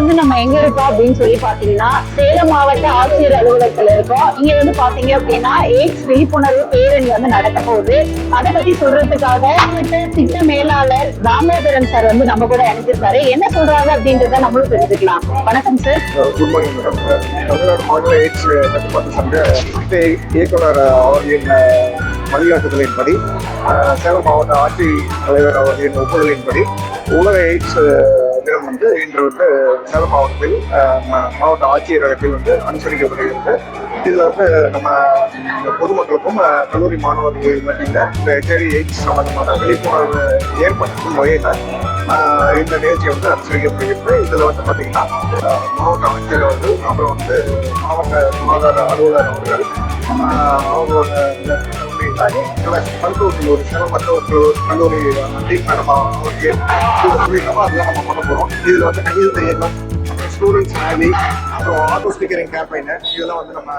வந்து நம்ம எங்க இருக்கோம் அப்படின்னு சொல்லி பாத்தீங்கன்னா சேலம் மாவட்ட ஆட்சியர் அலுவலகத்துல இருக்கோம். இங்க வந்து பாத்தீங்க அப்படின்னா எய்ட்ஸ் விழிப்புணர்வு பேரணி வந்து நடக்க போகுது. அதை பத்தி சொல்றதுக்காக திட்ட மேலாளர் தாமோதரன் சார் வந்து நம்ம கூட இணைஞ்சிருக்காரு. என்ன சொல்றாங்க அப்படின்றத நம்மளும் தெரிஞ்சுக்கலாம். வணக்கம் sir. Good morning madam. Tamil Nadu மாநில எய்ட்ஸ் கட்டுப்பாட்டு சங்க இயக்குனர் அவர்களின் வழிகாட்டுதலின்படி சேலம் மாவட்ட ஆட்சி தலைவர் அவர்களின் ஒப்புதலின்படி உலக எய்ட்ஸ் தினம் வந்து இன்று வந்து சேலம் மாவட்டத்தில் மாவட்ட ஆட்சியரகத்தில் வந்து அனுசரிக்கப்படுகிறது. இதில் வந்து நம்ம பொதுமக்களுக்கும் கல்லூரி மாணவர்கள் மத்தியில் இந்த ஹெச்ஐவி எய்ட்ஸ் சம்பந்தமான விழிப்புணர்வு ஏற்படுத்தும் வகையில் இந்த நிகழ்ச்சி வந்து அனுசரிக்கப்படுகிறது. இதில் வந்து பார்த்தீங்கன்னா மாவட்ட ஆட்சியர் அவர்கள், அப்புறம் வந்து மாவட்ட சுகாதார அலுவலர் அவர்கள், அவங்களோட மருத்துவ கல்லூரி சேலம் மருத்துவ கல்லூரி மேடம் அவர்கள் அதெல்லாம் நம்ம பண்ண போகிறோம். இதில் வந்து கையெழுத்து இயக்கம், ஸ்டூடெண்ட்ஸ் ரேலி, அப்புறம் ஆட்டோ ஸ்டிக்கரிங் கேம்பெயின் இதெல்லாம் வந்து நம்ம